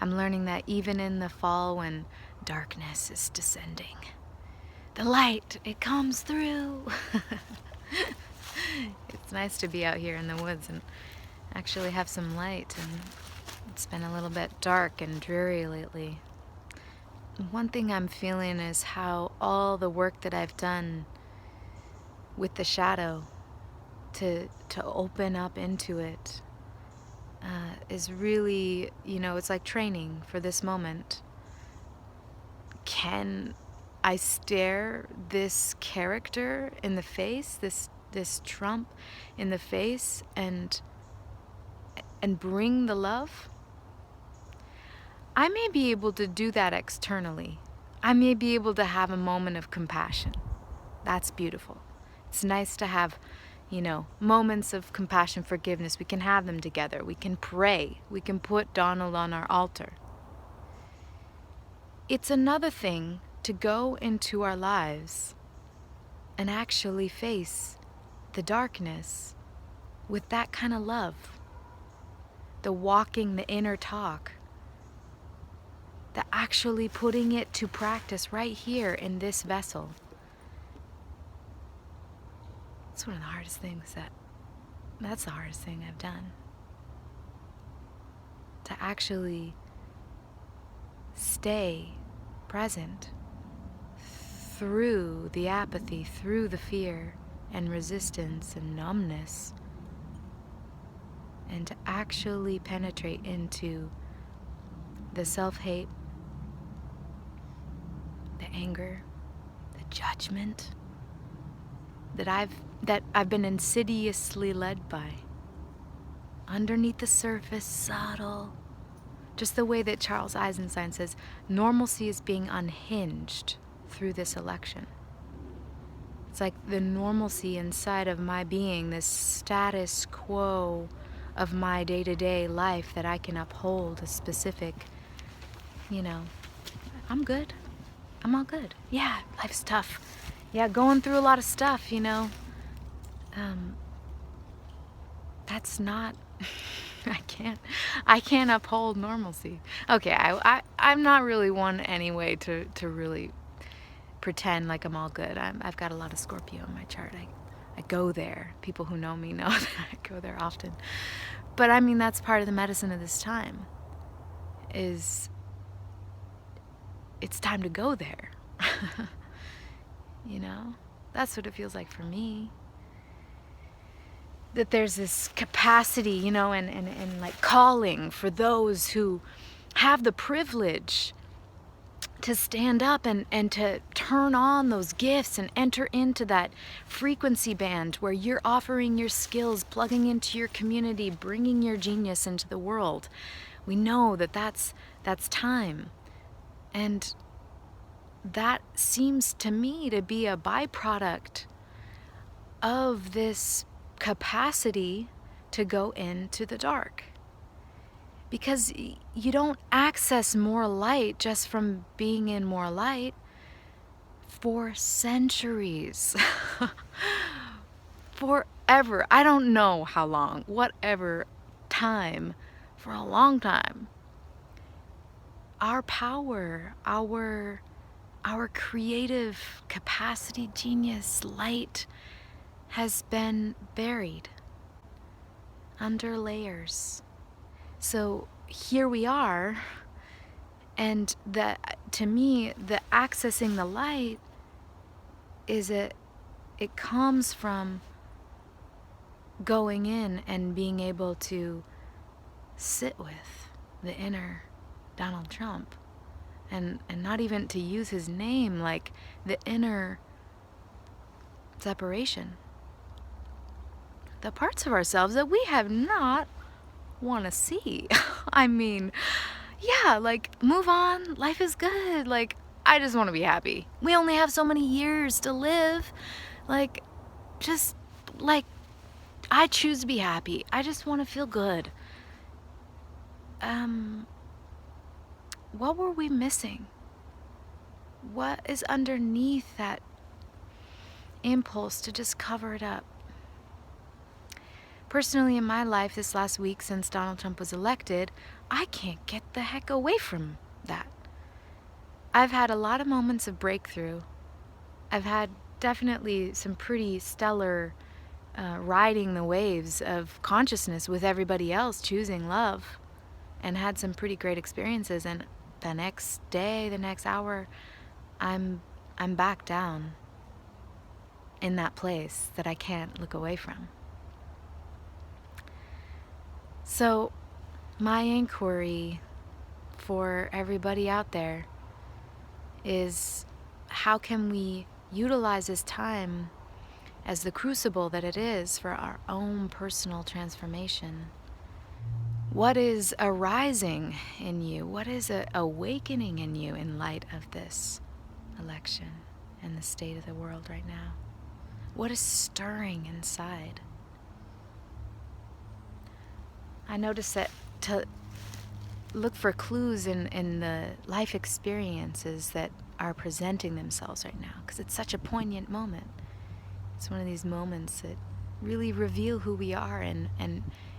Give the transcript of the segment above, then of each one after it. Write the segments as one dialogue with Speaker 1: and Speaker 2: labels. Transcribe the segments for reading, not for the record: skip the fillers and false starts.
Speaker 1: I'm learning that even in the fall when darkness is descending, the light, it comes through. It's nice to be out here in the woods and actually have some light, and it's been a little bit dark and dreary lately. One thing I'm feeling is how all the work that I've done with the shadow to open up into it is really, it's like training for this moment. Can I stare this character in the face, this Trump in the face, and bring the love? I may be able to do that externally. I may be able to have a moment of compassion. That's beautiful. It's nice to have, moments of compassion, forgiveness. We can have them together. We can pray. We can put Donald on our altar. It's another thing to go into our lives and actually face the darkness with that kind of love. The walking, the inner talk. The actually putting it to practice right here in this vessel. It's one of the hardest things that's the hardest thing I've done. To actually stay present through the apathy, through the fear and resistance and numbness, and to actually penetrate into the self-hate, the anger, the judgment that I've been insidiously led by. Underneath the surface, subtle. Just the way that Charles Eisenstein says, normalcy is being unhinged through this election. It's like the normalcy inside of my being, this status quo of my day-to-day life that I can uphold a specific, I'm good. I'm all good. Yeah, life's tough. Yeah, going through a lot of stuff, That's not... I can't uphold normalcy. Okay, I'm not really one anyway to really pretend like I'm all good. I've got a lot of Scorpio in my chart. I go there. People who know me know that I go there often. But I mean, that's part of the medicine of this time. It's time to go there. That's what it feels like for me. That there's this capacity, and like calling for those who have the privilege to stand up and to turn on those gifts and enter into that frequency band where you're offering your skills, plugging into your community, bringing your genius into the world. We know that that's time. And that seems to me to be a byproduct of this capacity to go into the dark. Because you don't access more light just from being in more light. For centuries. Forever. I don't know how long. Whatever time. For a long time. Our power, our creative capacity, genius, light has been buried under layers. So here we are, and to me, the accessing the light it comes from going in and being able to sit with the inner Donald Trump, and not even to use his name, like the inner separation. The parts of ourselves that we have not want to see. I mean, yeah, like, move on, life is good, like, I just want to be happy. We only have so many years to live. Like, just, like, I choose to be happy. I just want to feel good. What were we missing? What is underneath that impulse to just cover it up? personally in my life this last week since Donald Trump was elected, I can't get the heck away from that. I've had a lot of moments of breakthrough. I've had definitely some pretty stellar riding the waves of consciousness with everybody else choosing love, and had some pretty great experiences. And the next day, the next hour, I'm back down in that place that I can't look away from. So my inquiry for everybody out there is, how can we utilize this time as the crucible that it is for our own personal transformation? What is arising in you? What is awakening in you in light of this election and the state of the world right now? What is stirring inside? I notice that to look for clues in the life experiences that are presenting themselves right now, because it's such a poignant moment. It's one of these moments that really reveal who we are, and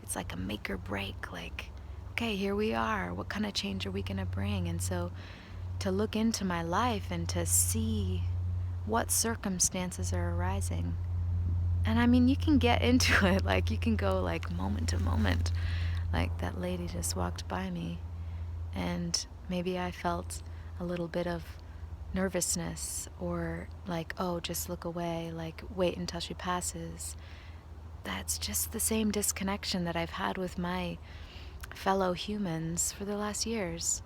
Speaker 1: it's like a make or break, like, okay, here we are. What kind of change are we going to bring? And so to look into my life and to see what circumstances are arising. And I mean, you can get into it, like you can go like moment to moment. Like that lady just walked by me, and maybe I felt a little bit of nervousness, or like, oh, just look away, like wait until she passes. That's just the same disconnection that I've had with my fellow humans for the last years.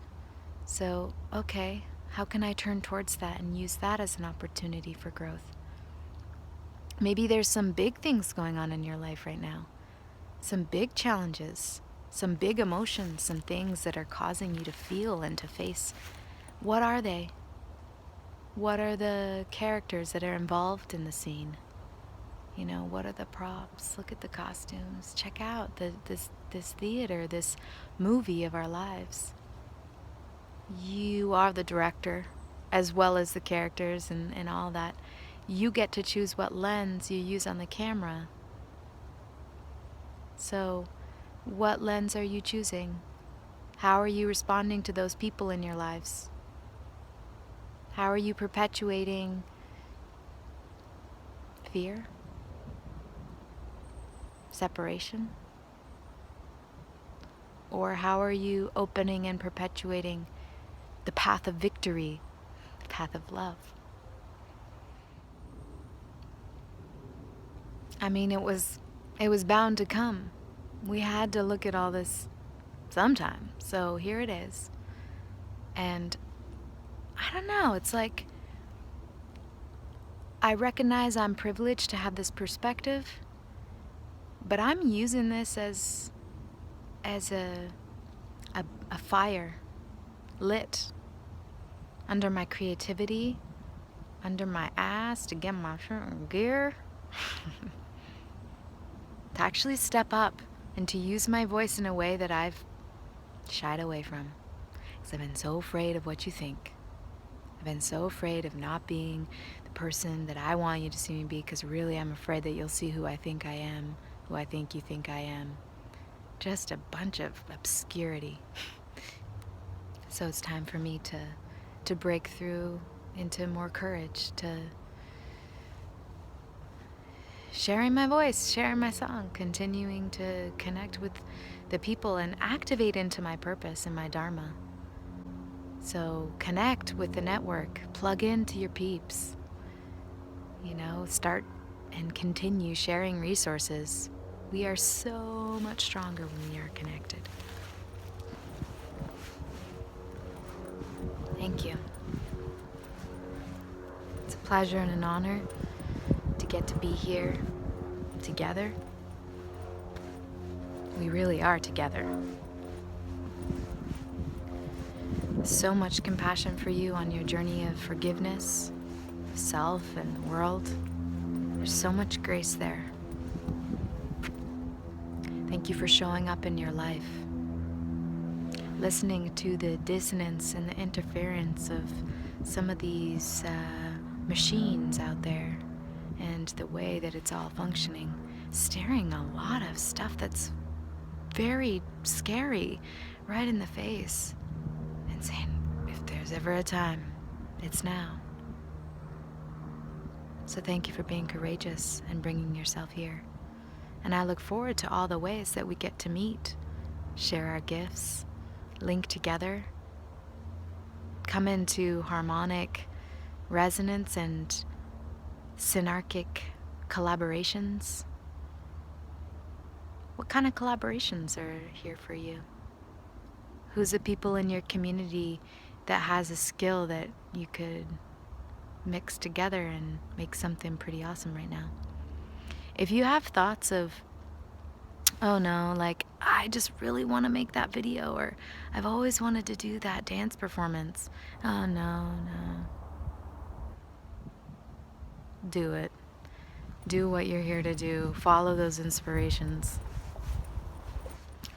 Speaker 1: So, okay, how can I turn towards that and use that as an opportunity for growth? Maybe there's some big things going on in your life right now, some big challenges, some big emotions, some things that are causing you to feel and to face. What are they? What are the characters that are involved in the scene? You know, what are the props? Look at the costumes. Check out this theater, this movie of our lives. You are the director, as well as the characters and all that. You get to choose what lens you use on the camera. So, what lens are you choosing? How are you responding to those people in your lives? How are you perpetuating fear? Separation? Or how are you opening and perpetuating the path of victory, the path of love? I mean, it was bound to come. We had to look at all this sometime. So here it is. And I don't know, it's like I recognize I'm privileged to have this perspective, but I'm using this as a fire lit under my creativity, under my ass, to get my shirt in gear, to actually step up and to use my voice in a way that I've shied away from, because I've been so afraid of what you think. I've been so afraid of not being the person that I want you to see me be, because really I'm afraid that you'll see who I think I am, who I think you think I am. Just a bunch of obscurity. So it's time for me to break through into more courage, to sharing my voice, sharing my song, continuing to connect with the people and activate into my purpose and my dharma. So connect with the network, plug into your peeps, you know, start and continue sharing resources. We are so much stronger when we are connected. Thank you. It's a pleasure and an honor to get to be here together. We really are together. So much compassion for you on your journey of forgiveness, of self and the world. There's so much grace there. Thank you for showing up in your life, listening to the dissonance and the interference of some of these machines out there and the way that it's all functioning, staring a lot of stuff that's very scary right in the face and saying, if there's ever a time, it's now. So thank you for being courageous and bringing yourself here. And I look forward to all the ways that we get to meet, share our gifts, link together, come into harmonic resonance and synarchic collaborations. What kind of collaborations are here for you? Who's the people in your community that has a skill that you could mix together and make something pretty awesome right now? If you have thoughts of, oh no, like I just really want to make that video, or I've always wanted to do that dance performance. Oh no. Do it. Do what you're here to do. Follow those inspirations.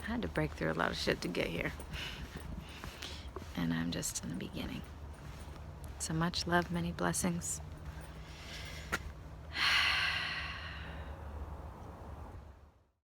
Speaker 1: I had to break through a lot of shit to get here. And I'm just in the beginning. So much love, many blessings.